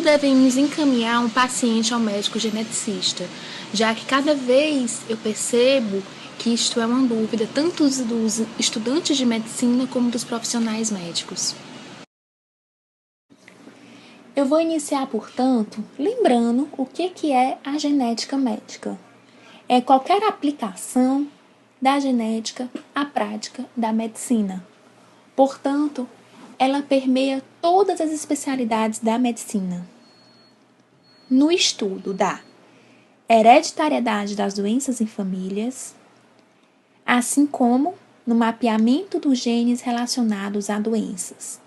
devemos encaminhar um paciente ao médico geneticista, já que cada vez eu percebo que isto é uma dúvida tanto dos estudantes de medicina como dos profissionais médicos. Eu vou iniciar, portanto, lembrando o que é a genética médica. É qualquer aplicação da genética à prática da medicina. Portanto, ela permeia todas as especialidades da medicina. No estudo da hereditariedade das doenças em famílias, assim como no mapeamento dos genes relacionados a doenças.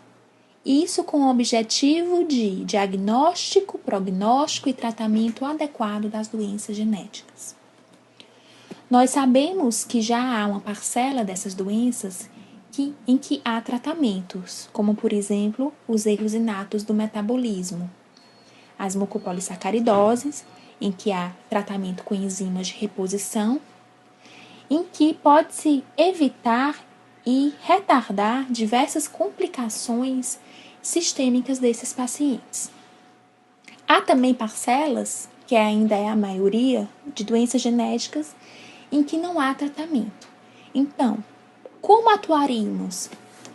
Isso com o objetivo de diagnóstico, prognóstico e tratamento adequado das doenças genéticas. Nós sabemos que já há uma parcela dessas doenças em que há tratamentos, como, por exemplo, os erros inatos do metabolismo, as mucopolissacaridoses, em que há tratamento com enzimas de reposição, em que pode-se evitar e retardar diversas complicações sistêmicas desses pacientes. Há também parcelas, que ainda é a maioria, de doenças genéticas em que não há tratamento. Então, como atuaríamos?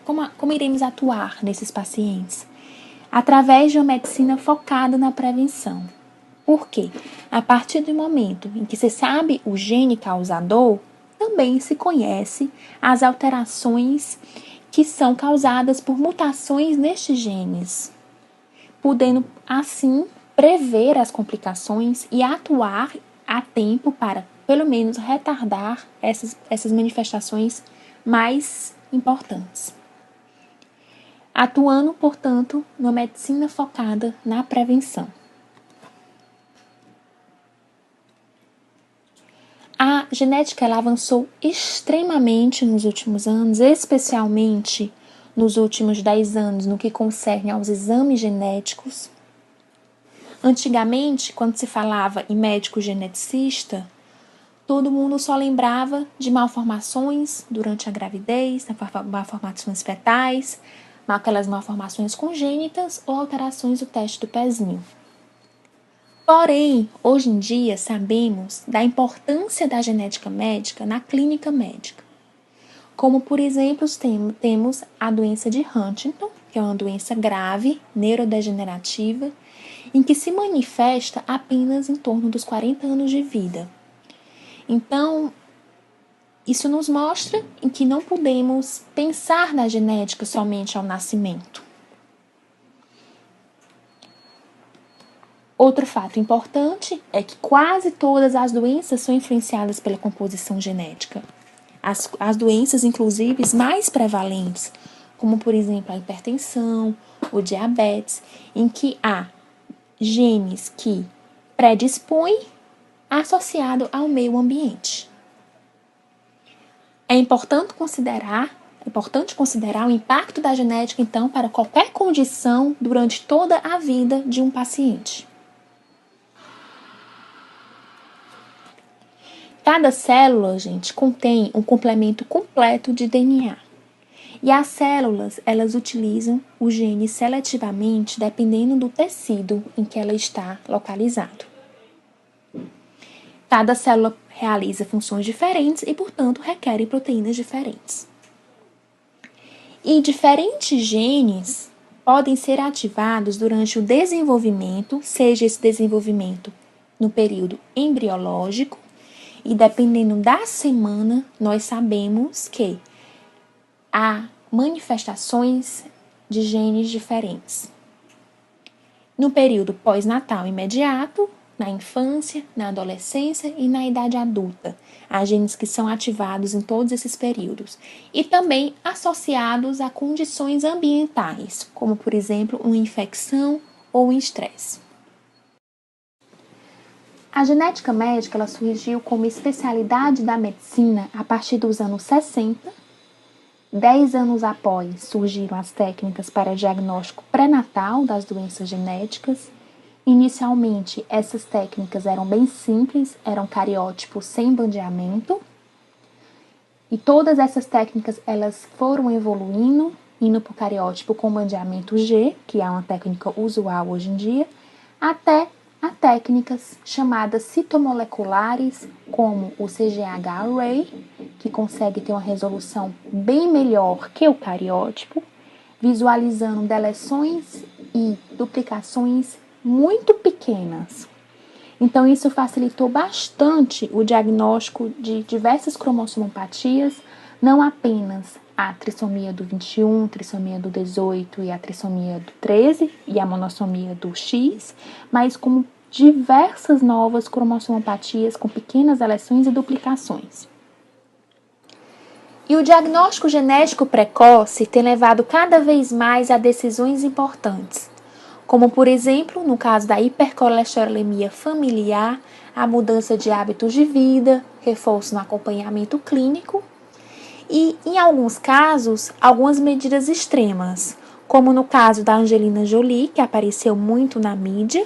Como iremos atuar nesses pacientes? Através de uma medicina focada na prevenção. Por quê? A partir do momento em que se sabe o gene causador, também se conhece as alterações que são causadas por mutações nestes genes, podendo assim prever as complicações e atuar a tempo para, pelo menos, retardar essas manifestações mais importantes. Atuando, portanto, numa medicina focada na prevenção. A genética ela avançou extremamente nos últimos anos, especialmente nos últimos 10 anos, no que concerne aos exames genéticos. Antigamente, quando se falava em médico geneticista, todo mundo só lembrava de malformações durante a gravidez, malformações fetais, aquelas malformações congênitas ou alterações do teste do pezinho. Porém, hoje em dia, sabemos da importância da genética médica na clínica médica. Como, por exemplo, temos a doença de Huntington, que é uma doença grave, neurodegenerativa, em que se manifesta apenas em torno dos 40 anos de vida. Então, isso nos mostra em que não podemos pensar na genética somente ao nascimento. Outro fato importante é que quase todas as doenças são influenciadas pela composição genética. As doenças, inclusive, mais prevalentes, como, por exemplo, a hipertensão, o diabetes, em que há genes que predispõem associado ao meio ambiente. É importante considerar o impacto da genética, então, para qualquer condição durante toda a vida de um paciente. Cada célula, gente, contém um complemento completo de DNA. E as células, elas utilizam o gene seletivamente dependendo do tecido em que ela está localizado. Cada célula realiza funções diferentes e, portanto, requerem proteínas diferentes. E diferentes genes podem ser ativados durante o desenvolvimento, seja esse desenvolvimento no período embriológico, e dependendo da semana, nós sabemos que há manifestações de genes diferentes. No período pós-natal imediato, na infância, na adolescência e na idade adulta, há genes que são ativados em todos esses períodos e também associados a condições ambientais, como, por exemplo, uma infecção ou um estresse. A genética médica ela surgiu como especialidade da medicina a partir dos anos 60. 10 anos após, surgiram as técnicas para diagnóstico pré-natal das doenças genéticas. Inicialmente, essas técnicas eram bem simples, eram cariótipos sem bandeamento. E todas essas técnicas elas foram evoluindo, indo para o cariótipo com bandeamento G, que é uma técnica usual hoje em dia, até a técnicas chamadas citomoleculares, como o CGH-array, que consegue ter uma resolução bem melhor que o cariótipo, visualizando deleções e duplicações muito pequenas. Então, isso facilitou bastante o diagnóstico de diversas cromossomopatias, não apenas a trissomia do 21, trissomia do 18 e a trissomia do 13 e a monossomia do X, mas como diversas novas cromossomopatias com pequenas deleções e duplicações. E o diagnóstico genético precoce tem levado cada vez mais a decisões importantes, como, por exemplo, no caso da hipercolesterolemia familiar, a mudança de hábitos de vida, reforço no acompanhamento clínico e, em alguns casos, algumas medidas extremas, como no caso da Angelina Jolie, que apareceu muito na mídia.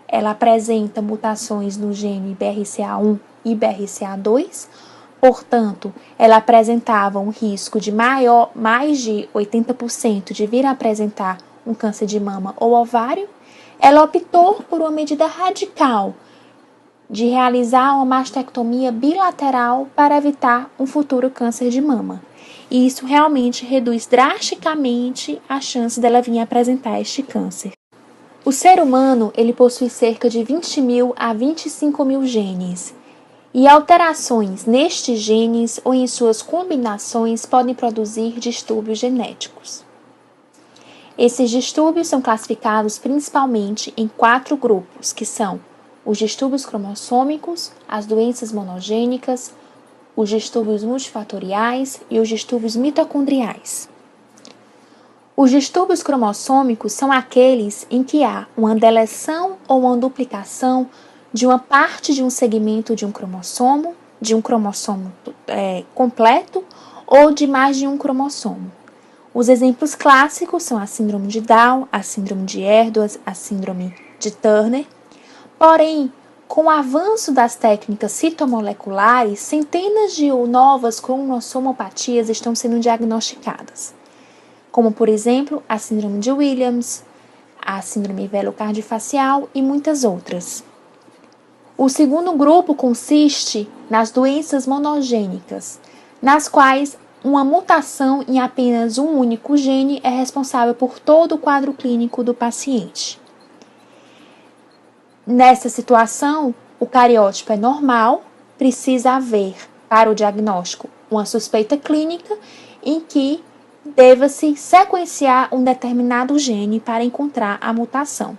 Ela apresenta mutações no gene BRCA1 e BRCA2, portanto, ela apresentava um risco de mais de 80% de vir a apresentar um câncer de mama ou ovário. Ela optou por uma medida radical de realizar uma mastectomia bilateral para evitar um futuro câncer de mama. E isso realmente reduz drasticamente a chance dela vir a apresentar este câncer. O ser humano, ele possui cerca de 20 mil a 25 mil genes. E alterações nestes genes ou em suas combinações podem produzir distúrbios genéticos. Esses distúrbios são classificados principalmente em 4 grupos, que são os distúrbios cromossômicos, as doenças monogênicas, os distúrbios multifatoriais e os distúrbios mitocondriais. Os distúrbios cromossômicos são aqueles em que há uma deleção ou uma duplicação de uma parte de um segmento de um cromossomo completo ou de mais de um cromossomo. Os exemplos clássicos são a síndrome de Down, a síndrome de Edwards, a síndrome de Turner. Porém, com o avanço das técnicas citomoleculares, centenas de novas cromossomopatias estão sendo diagnosticadas, como, por exemplo, a síndrome de Williams, a síndrome velocardifacial e muitas outras. O segundo grupo consiste nas doenças monogênicas, nas quais uma mutação em apenas um único gene é responsável por todo o quadro clínico do paciente. Nessa situação, o cariótipo é normal, precisa haver, para o diagnóstico, uma suspeita clínica em que deva-se sequenciar um determinado gene para encontrar a mutação.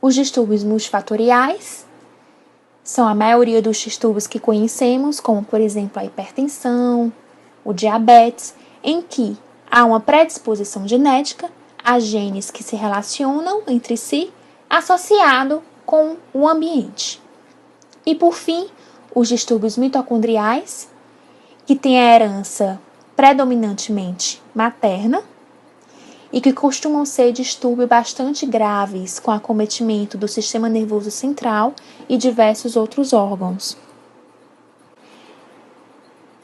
Os distúrbios multifatoriais são a maioria dos distúrbios que conhecemos, como, por exemplo, a hipertensão, o diabetes, em que há uma predisposição genética a genes que se relacionam entre si, associado com o ambiente. E, por fim, os distúrbios mitocondriais, que têm a herança predominantemente materna e que costumam ser distúrbios bastante graves, com acometimento do sistema nervoso central e diversos outros órgãos.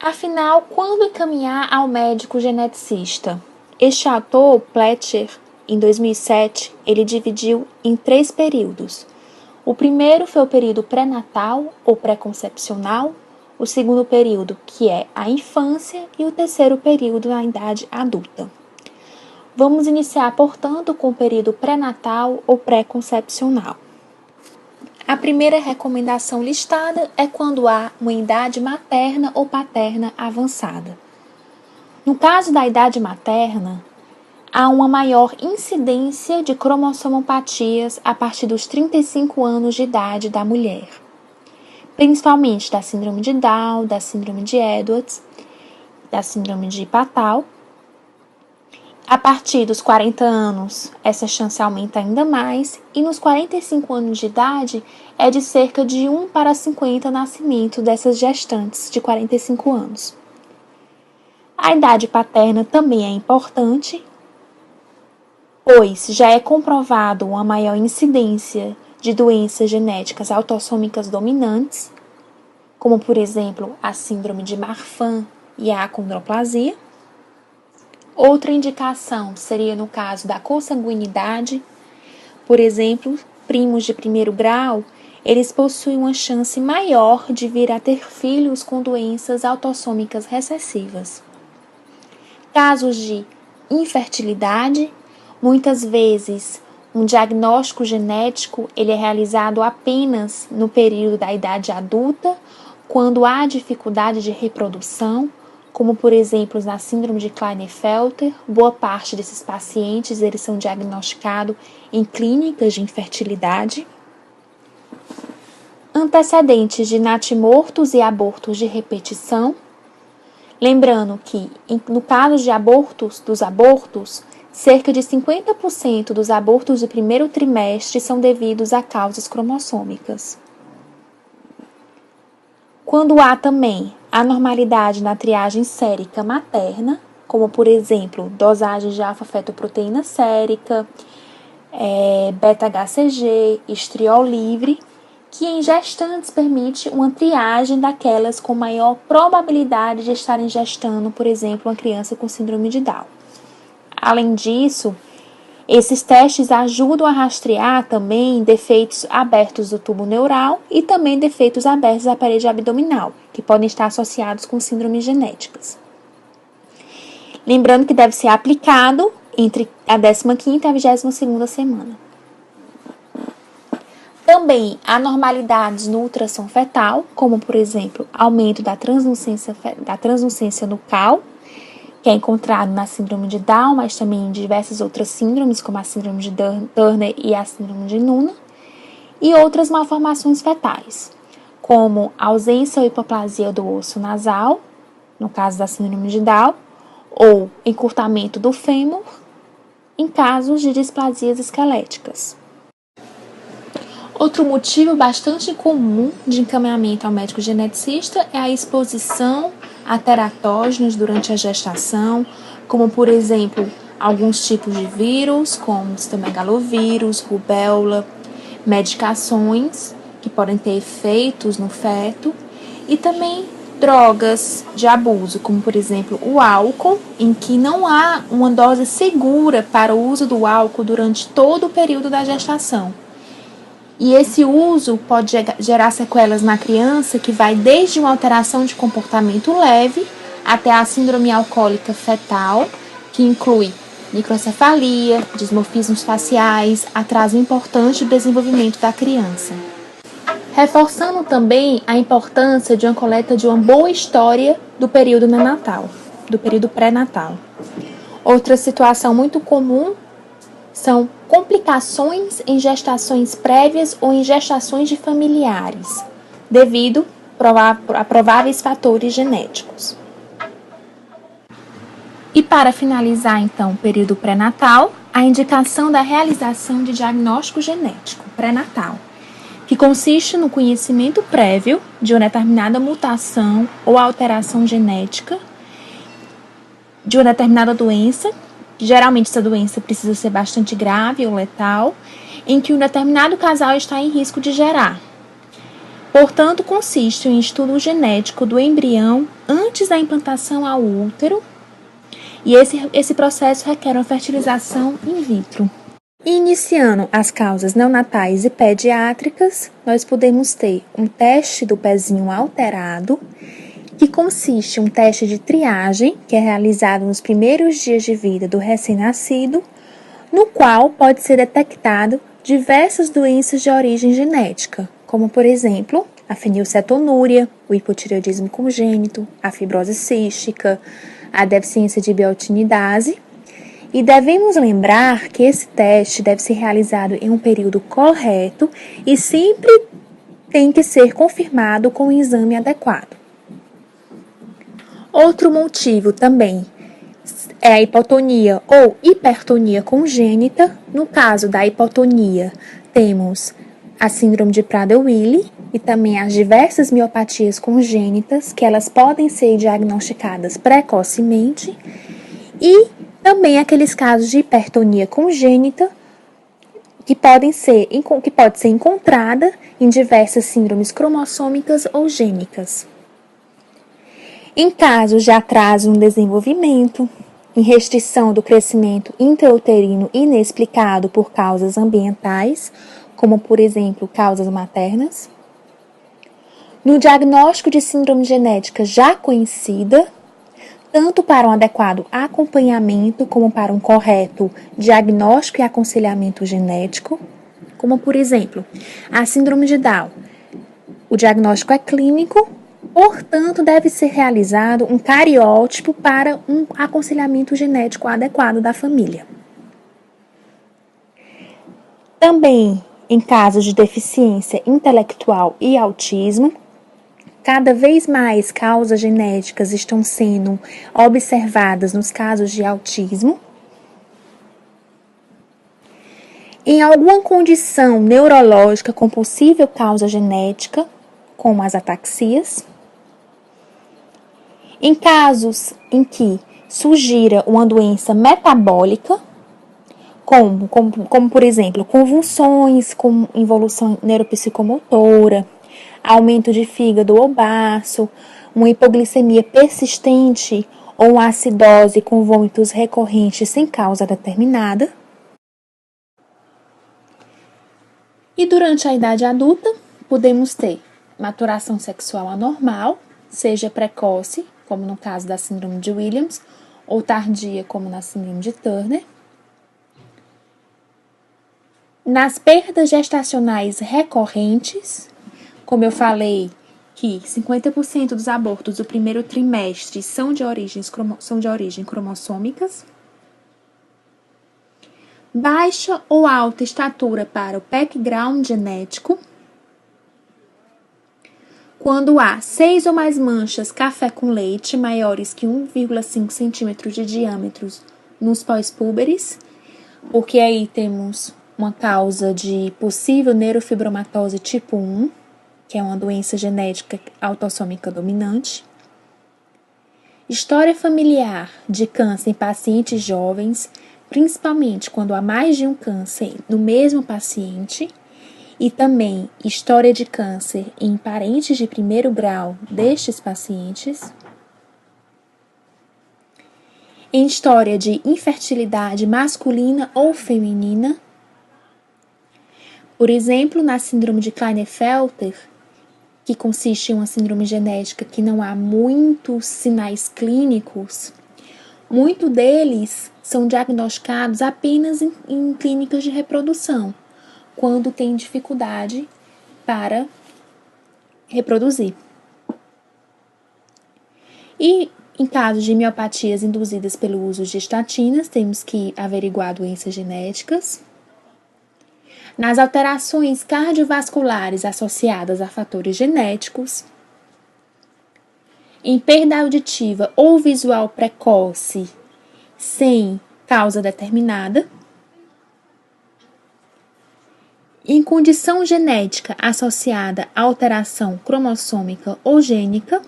Afinal, quando encaminhar ao médico geneticista? Este autor, Pletcher, em 2007, ele dividiu em 3 períodos. O primeiro foi o período pré-natal ou pré-concepcional, o segundo período, que é a infância, e o terceiro período, na idade adulta. Vamos iniciar, portanto, com o período pré-natal ou pré-concepcional. A primeira recomendação listada é quando há uma idade materna ou paterna avançada. No caso da idade materna, há uma maior incidência de cromossomopatias a partir dos 35 anos de idade da mulher, principalmente da síndrome de Down, da síndrome de Edwards, da síndrome de Patau. A partir dos 40 anos, essa chance aumenta ainda mais, e nos 45 anos de idade, é de cerca de 1 para 50 nascimentos dessas gestantes de 45 anos. A idade paterna também é importante, pois já é comprovado uma maior incidência de doenças genéticas autossômicas dominantes, como, por exemplo, a síndrome de Marfan e a acondroplasia. Outra indicação seria no caso da consanguinidade, Por exemplo, primos de primeiro grau, eles possuem uma chance maior de vir a ter filhos com doenças autossômicas recessivas. Casos de infertilidade, muitas vezes um diagnóstico genético ele é realizado apenas no período da idade adulta, quando há dificuldade de reprodução, como por exemplo na síndrome de Klinefelter. Boa parte desses pacientes eles são diagnosticados em clínicas de infertilidade. Antecedentes de natimortos e abortos de repetição. Lembrando que, no caso de dos abortos, cerca de 50% dos abortos do primeiro trimestre são devidos a causas cromossômicas. Quando há também anormalidade na triagem sérica materna, como por exemplo, dosagem de alfa-fetoproteína sérica, beta-HCG, estriol livre, que em gestantes permite uma triagem daquelas com maior probabilidade de estarem gestando, por exemplo, uma criança com síndrome de Down. Além disso, esses testes ajudam a rastrear também defeitos abertos do tubo neural e também defeitos abertos da parede abdominal, que podem estar associados com síndromes genéticas. Lembrando que deve ser aplicado entre a 15ª e a 22ª semana. Também anormalidades no ultrassom fetal, como por exemplo, aumento da translucência nucal, que é encontrado na síndrome de Down, mas também em diversas outras síndromes, como a síndrome de Turner e a síndrome de Noonan, e outras malformações fetais, como ausência ou hipoplasia do osso nasal, no caso da síndrome de Down, ou encurtamento do fêmur, em casos de displasias esqueléticas. Outro motivo bastante comum de encaminhamento ao médico geneticista é a exposição a teratógenos durante a gestação, como por exemplo, alguns tipos de vírus, como citomegalovírus, rubéola, medicações que podem ter efeitos no feto, e também drogas de abuso, como por exemplo o álcool, em que não há uma dose segura para o uso do álcool durante todo o período da gestação. E esse uso pode gerar sequelas na criança que vai desde uma alteração de comportamento leve até a síndrome alcoólica fetal, que inclui microcefalia, dismorfismos faciais, atraso importante do desenvolvimento da criança. Reforçando também a importância de uma coleta de uma boa história do período neonatal, do período pré-natal. Outra situação muito comum são complicações em gestações prévias ou em gestações de familiares, devido a prováveis fatores genéticos. E para finalizar, então, o período pré-natal, a indicação da realização de diagnóstico genético pré-natal, que consiste no conhecimento prévio de uma determinada mutação ou alteração genética de uma determinada doença. Geralmente essa doença precisa ser bastante grave ou letal, em que um determinado casal está em risco de gerar. Portanto, consiste em estudo genético do embrião antes da implantação ao útero, e esse processo requer uma fertilização in vitro. Iniciando as causas neonatais e pediátricas, nós podemos ter um teste do pezinho alterado, que consiste em um teste de triagem, que é realizado nos primeiros dias de vida do recém-nascido, no qual pode ser detectado diversas doenças de origem genética, como, por exemplo, a fenilcetonúria, o hipotireoidismo congênito, a fibrose cística, a deficiência de biotinidase. E devemos lembrar que esse teste deve ser realizado em um período correto e sempre tem que ser confirmado com um exame adequado. Outro motivo também é a hipotonia ou hipertonia congênita. No caso da hipotonia, temos a síndrome de Prader-Willi e também as diversas miopatias congênitas, que elas podem ser diagnosticadas precocemente, e também aqueles casos de hipertonia congênita que pode ser encontrada em diversas síndromes cromossômicas ou gênicas. Em casos de atraso no desenvolvimento, em restrição do crescimento intrauterino inexplicado por causas ambientais, como, por exemplo, causas maternas. No diagnóstico de síndrome genética já conhecida, tanto para um adequado acompanhamento como para um correto diagnóstico e aconselhamento genético, como, por exemplo, a síndrome de Down. O diagnóstico é clínico, portanto, deve ser realizado um cariótipo para um aconselhamento genético adequado da família. Também, em casos de deficiência intelectual e autismo, cada vez mais causas genéticas estão sendo observadas nos casos de autismo. Em alguma condição neurológica com possível causa genética, como as ataxias. Em casos em que surgira uma doença metabólica, como por exemplo, convulsões com involução neuropsicomotora, aumento de fígado ou baço, uma hipoglicemia persistente ou uma acidose com vômitos recorrentes sem causa determinada. E durante a idade adulta, podemos ter maturação sexual anormal, seja precoce, como no caso da síndrome de Williams, ou tardia, como na síndrome de Turner. Nas perdas gestacionais recorrentes, como eu falei, que 50% dos abortos do primeiro trimestre são de origem cromossômicas. Baixa ou alta estatura para o background genético. Quando há 6 ou mais manchas café com leite maiores que 1,5 cm de diâmetro nos pós-púberes, porque aí temos uma causa de possível neurofibromatose tipo 1, que é uma doença genética autossômica dominante. História familiar de câncer em pacientes jovens, principalmente quando há mais de um câncer no mesmo paciente, e também história de câncer em parentes de primeiro grau destes pacientes. Em história de infertilidade masculina ou feminina. Por exemplo, na síndrome de Klinefelter, que consiste em uma síndrome genética que não há muitos sinais clínicos, muitos deles são diagnosticados apenas em clínicas de reprodução, quando tem dificuldade para reproduzir. E em casos de miopatias induzidas pelo uso de estatinas, temos que averiguar doenças genéticas. Nas alterações cardiovasculares associadas a fatores genéticos, em perda auditiva ou visual precoce sem causa determinada, em condição genética associada a alteração cromossômica ou gênica,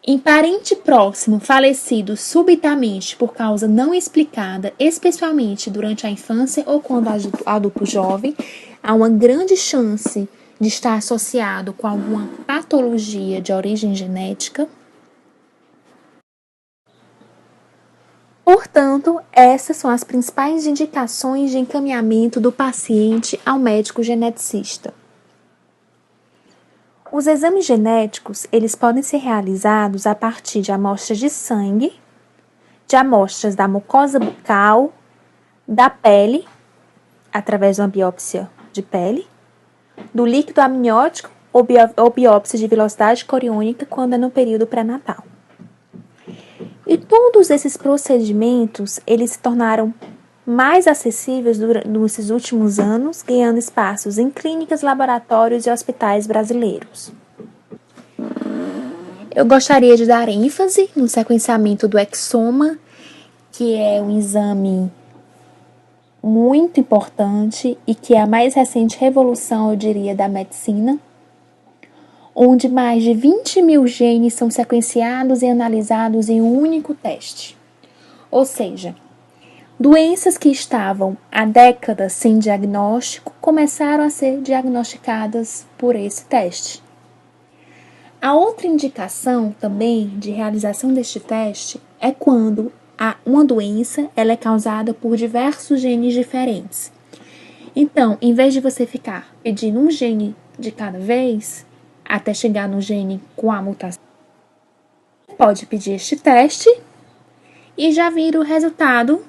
em parente próximo falecido subitamente por causa não explicada, especialmente durante a infância ou quando adulto jovem, há uma grande chance de estar associado com alguma patologia de origem genética. Portanto, essas são as principais indicações de encaminhamento do paciente ao médico geneticista. Os exames genéticos, eles podem ser realizados a partir de amostras de sangue, de amostras da mucosa bucal, da pele, através de uma biópsia de pele, do líquido amniótico ou biópsia de velocidade coriônica quando é no período pré-natal. E todos esses procedimentos, eles se tornaram mais acessíveis nesses últimos anos, ganhando espaços em clínicas, laboratórios e hospitais brasileiros. Eu gostaria de dar ênfase no sequenciamento do exoma, que é um exame muito importante e que é a mais recente revolução, eu diria, da medicina, onde mais de 20 mil genes são sequenciados e analisados em um único teste. Ou seja, doenças que estavam há décadas sem diagnóstico começaram a ser diagnosticadas por esse teste. A outra indicação também de realização deste teste é quando uma doença ela é causada por diversos genes diferentes. Então, em vez de você ficar pedindo um gene de cada vez, até chegar no gene com a mutação, você pode pedir este teste e já vir o resultado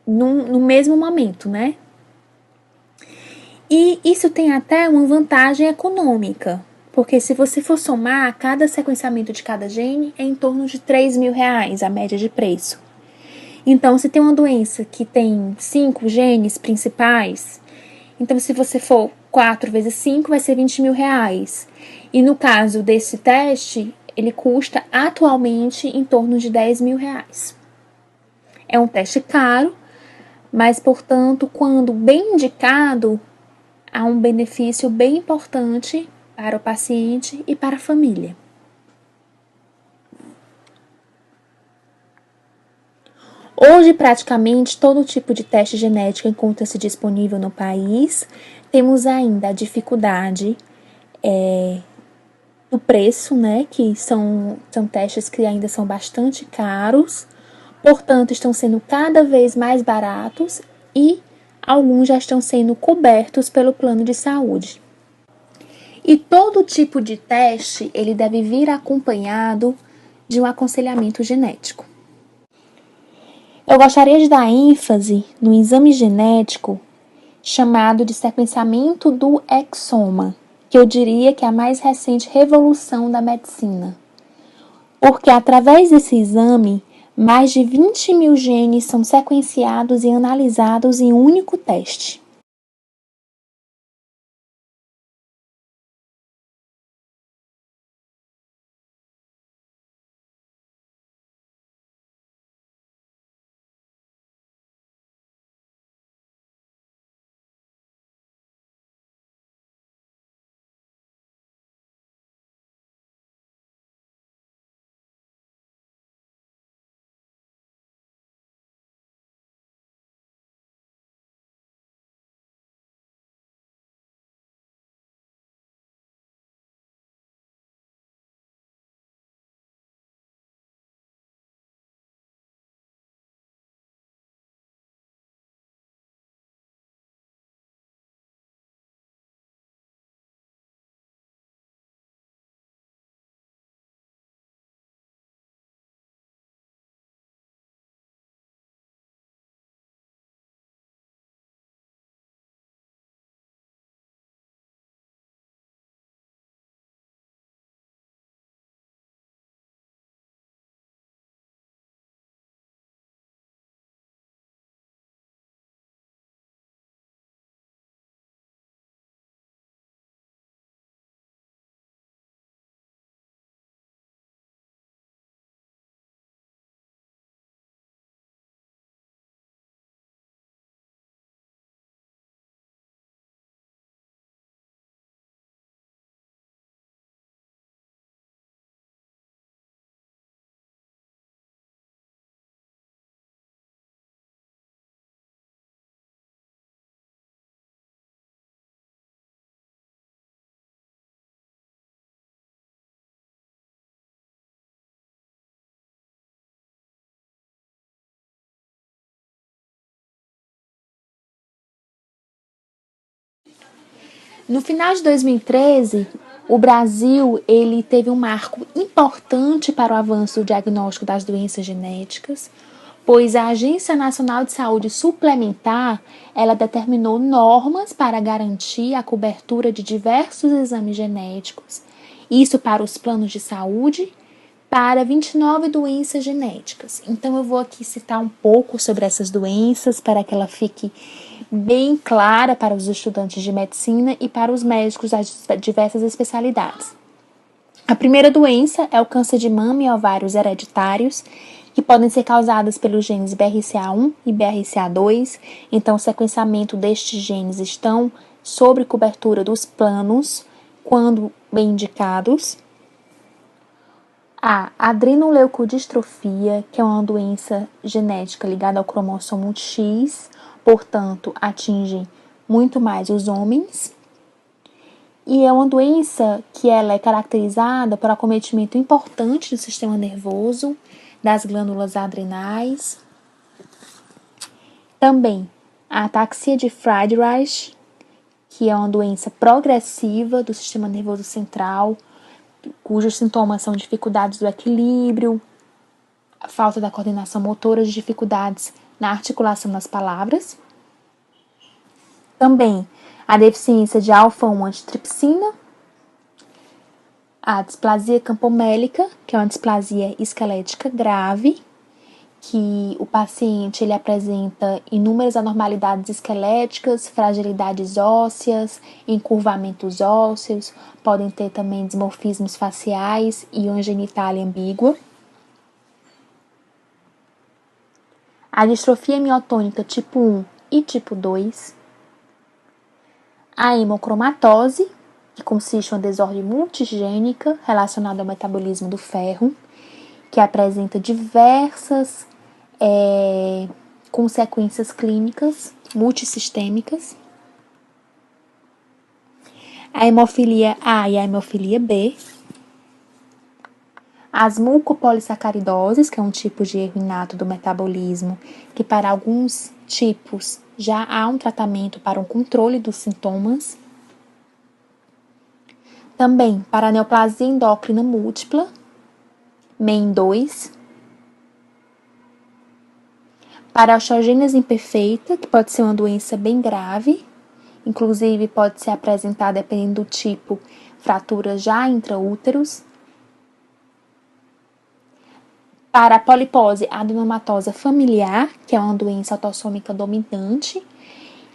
no mesmo momento, né? E isso tem até uma vantagem econômica, porque se você for somar, cada sequenciamento de cada gene é em torno de R$ 3.000, a média de preço. Então, se tem uma doença que tem 5 genes principais, então se você for 4 vezes 5, vai ser R$ 20.000. E no caso desse teste, ele custa atualmente em torno de R$ 10.000. É um teste caro, mas, portanto, quando bem indicado, há um benefício bem importante para o paciente e para a família. Hoje, praticamente, todo tipo de teste genético encontra-se disponível no país. Temos ainda a dificuldade do preço, né? Que são testes que ainda são bastante caros. Portanto, estão sendo cada vez mais baratos e alguns já estão sendo cobertos pelo plano de saúde. E todo tipo de teste, ele deve vir acompanhado de um aconselhamento genético. Eu gostaria de dar ênfase no exame genético chamado de sequenciamento do exoma, que eu diria que é a mais recente revolução da medicina. Porque através desse exame, mais de 20.000 genes são sequenciados e analisados em um único teste. No final de 2013, o Brasil ele teve um marco importante para o avanço do diagnóstico das doenças genéticas, pois a Agência Nacional de Saúde Suplementar ela determinou normas para garantir a cobertura de diversos exames genéticos, isso para os planos de saúde, para 29 doenças genéticas. Então eu vou aqui citar um pouco sobre essas doenças para que ela fique bem clara para os estudantes de medicina e para os médicos das diversas especialidades. A primeira doença é o câncer de mama e ovários hereditários, que podem ser causadas pelos genes BRCA1 e BRCA2. Então, o sequenciamento destes genes estão sob cobertura dos planos, quando bem indicados. A adrenoleucodistrofia, que é uma doença genética ligada ao cromossomo X, portanto, atinge muito mais os homens. E é uma doença que ela é caracterizada por acometimento importante do sistema nervoso, das glândulas adrenais. Também a ataxia de Friedreich, que é uma doença progressiva do sistema nervoso central, cujos sintomas são dificuldades do equilíbrio, a falta da coordenação motora, dificuldades na articulação das palavras. Também a deficiência de alfa-1-antitrypsina, a displasia campomélica, que é uma displasia esquelética grave, que o paciente ele apresenta inúmeras anormalidades esqueléticas, fragilidades ósseas, encurvamentos ósseos, podem ter também dismorfismos faciais e uma genitália ambígua. A distrofia miotônica tipo 1 e tipo 2. A hemocromatose, que consiste em uma desordem multigênica relacionada ao metabolismo do ferro, que apresenta diversas consequências clínicas multissistêmicas. A hemofilia A e a hemofilia B. As mucopolissacaridoses, que é um tipo de erro inato do metabolismo, que para alguns tipos já há um tratamento para um controle dos sintomas. Também para a neoplasia endócrina múltipla, MEN2. Para a osteogênese imperfeita, que pode ser uma doença bem grave, inclusive pode ser apresentada, dependendo do tipo, fraturas já intraúteros. Para a polipose adenomatosa familiar, que é uma doença autossômica dominante,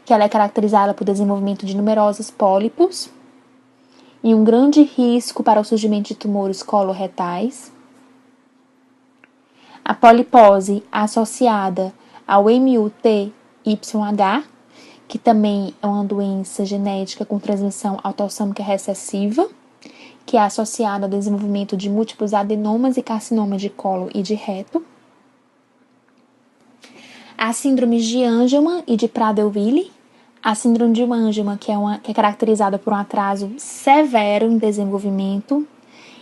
que ela é caracterizada por desenvolvimento de numerosos pólipos e um grande risco para o surgimento de tumores coloretais. A polipose associada ao MUTYH, que também é uma doença genética com transmissão autossômica recessiva, que é associada ao desenvolvimento de múltiplos adenomas e carcinomas de colo e de reto. A síndrome de Angelman e de Prader-Willi. A síndrome de Angelman, que é caracterizada por um atraso severo em desenvolvimento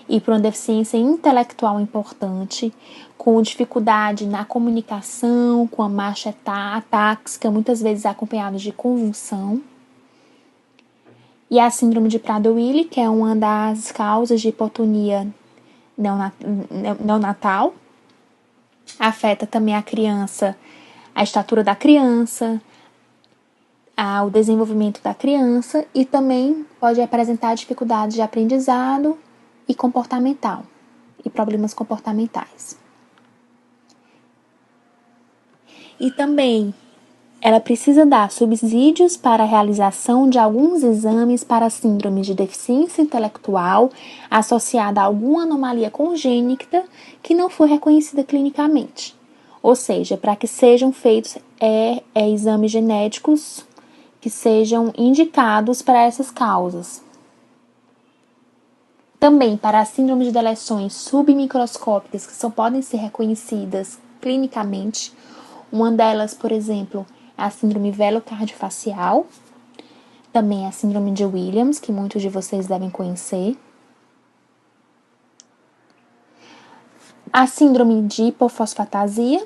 e por uma deficiência intelectual importante, com dificuldade na comunicação, com a marcha atáxica, muitas vezes acompanhada de convulsão. E a síndrome de Prader-Willi, que é uma das causas de hipotonia neonatal, afeta também a criança, a estatura da criança, o desenvolvimento da criança e também pode apresentar dificuldades de aprendizado e comportamental e problemas comportamentais. E também ela precisa dar subsídios para a realização de alguns exames para síndrome de deficiência intelectual associada a alguma anomalia congênita que não foi reconhecida clinicamente. Ou seja, para que sejam feitos exames genéticos que sejam indicados para essas causas. Também para a síndrome de deleções submicroscópicas que só podem ser reconhecidas clinicamente. Uma delas, por exemplo, é a síndrome velocardiofacial, também a síndrome de Williams, que muitos de vocês devem conhecer. A síndrome de hipofosfatasia,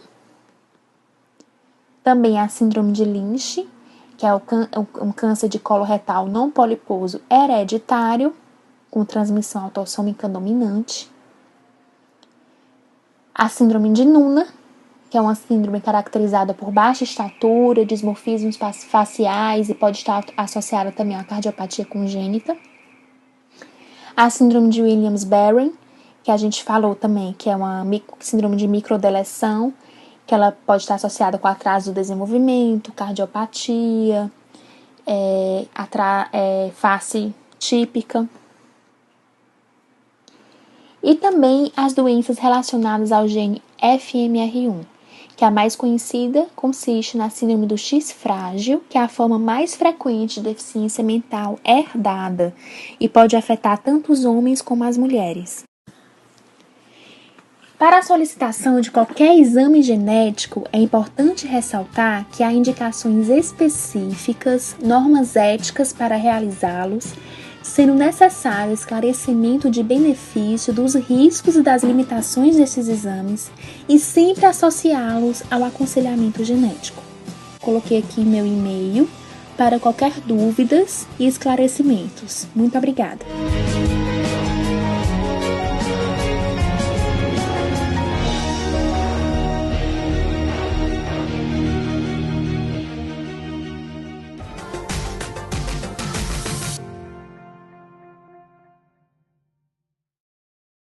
também a síndrome de Lynch, que é um câncer de colo retal não poliposo hereditário, com transmissão autossômica dominante. A síndrome de Noonan, que é uma síndrome caracterizada por baixa estatura, dismorfismos faciais e pode estar associada também à cardiopatia congênita. A síndrome de Williams-Barre, que a gente falou também, que é uma síndrome de microdeleção, que ela pode estar associada com atraso do desenvolvimento, cardiopatia, face típica. E também as doenças relacionadas ao gene FMR1, que a mais conhecida consiste na síndrome do X frágil, que é a forma mais frequente de deficiência mental herdada e pode afetar tanto os homens como as mulheres. Para a solicitação de qualquer exame genético, é importante ressaltar que há indicações específicas, normas éticas para realizá-los, sendo necessário esclarecimento de benefício, dos riscos e das limitações desses exames e sempre associá-los ao aconselhamento genético. Coloquei aqui meu e-mail para qualquer dúvidas e esclarecimentos. Muito obrigada!